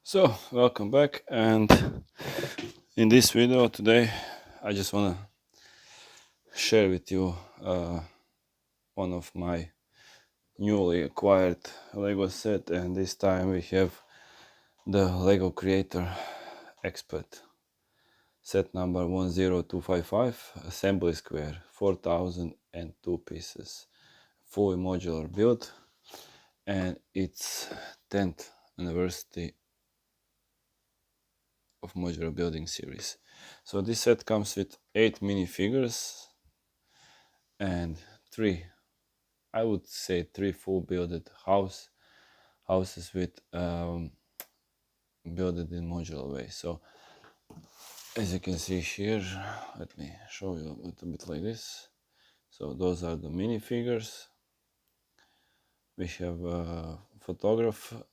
So, welcome back, and in this video today I just want to share with you one of my newly acquired Lego set, and this time we have the Lego Creator Expert set number 10255, assembly square, 4002 pieces, fully modular build, and it's 10th anniversary of modular building series. So this set comes with 8 minifigures and 3, I would say 3 full builded houses with builded in modular way. So as you can see here, let me show you a little bit like this. So those are the minifigures. We have a photographer,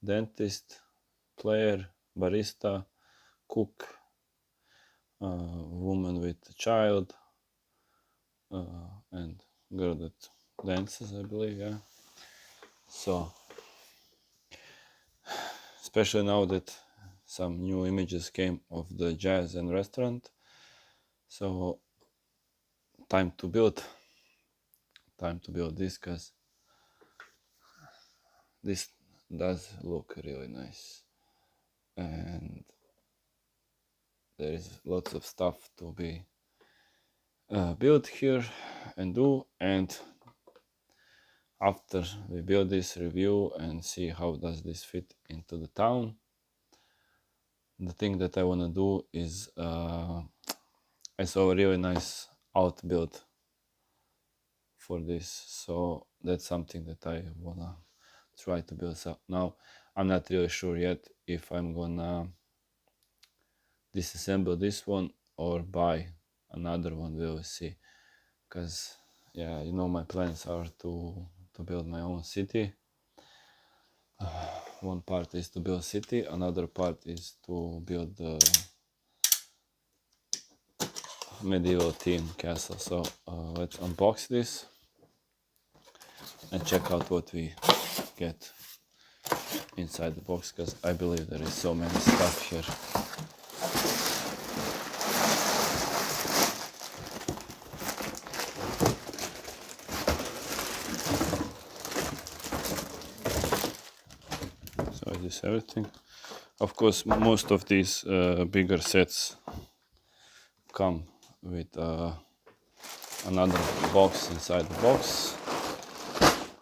dentist, player, barista, cook, woman with a child, and girl that dances, I believe, yeah. So, especially now that some new images came of the jazz and restaurant, so time to build this, because this does look really nice, and there is lots of stuff to be built here and do. And after we build this, review and see how does this fit into the town, the thing that I want to do is I saw a really nice out build for this, so that's something that I wanna try to build up. Now I'm not really sure yet if I'm gonna disassemble this one or buy another one. We'll see, because yeah, you know, my plans are to build my own city. One part is to build city, another part is to build the medieval theme castle. So let's unbox this and check out what we get inside the box, because I believe there is so many stuff here. So is this everything? Of course, most of these bigger sets come with another box inside the box.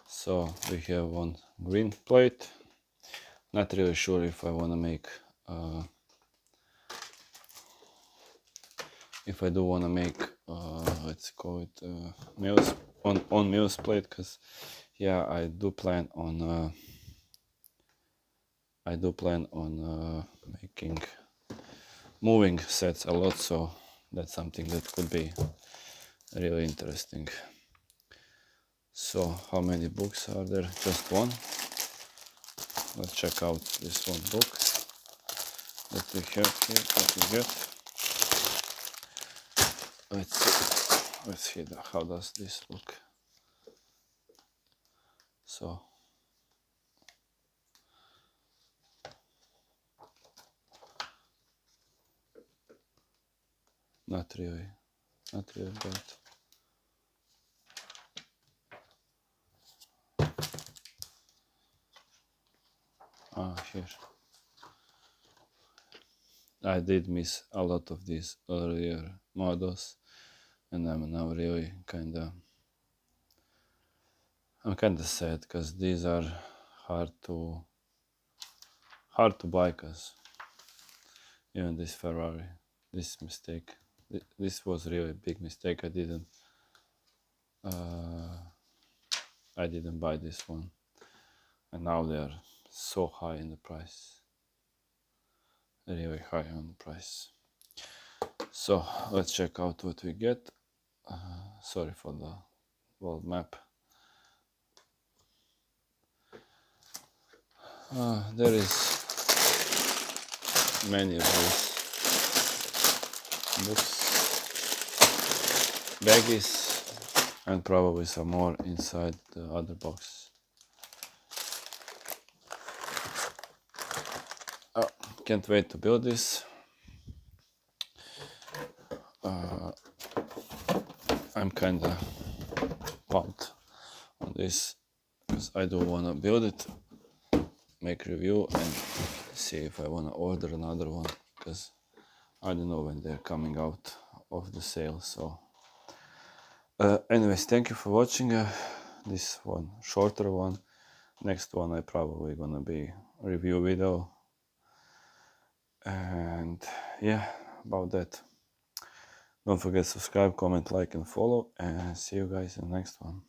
So we have one green plate. Not really sure if I want to make if I do want to make let's call it meals on meals plate, because yeah, I do plan on making moving sets a lot, so that's something that could be really interesting. So how many books are there? Just one. Let's check out this one book that we have here, what we get. Let's see how does this look. So not really bad. Here. I did miss a lot of these earlier models, and I'm now really kinda sad, because these are hard to buy, because even this Ferrari, this mistake, this was really a big mistake. I didn't buy this one, and now they are so high in the price, really high on the price. So let's check out what we get. Sorry for the world map. There is many of these books, baggies, and probably some more inside the other box. can't wait to build this. I'm kinda pumped on this because I do wanna build it, make review, and see if I wanna order another one, because I don't know when they're coming out of the sale. So anyways, thank you for watching this one, shorter one. Next one I probably gonna be a review video, and yeah, about that. Don't forget to subscribe, comment, like, and follow, and see you guys in the next one.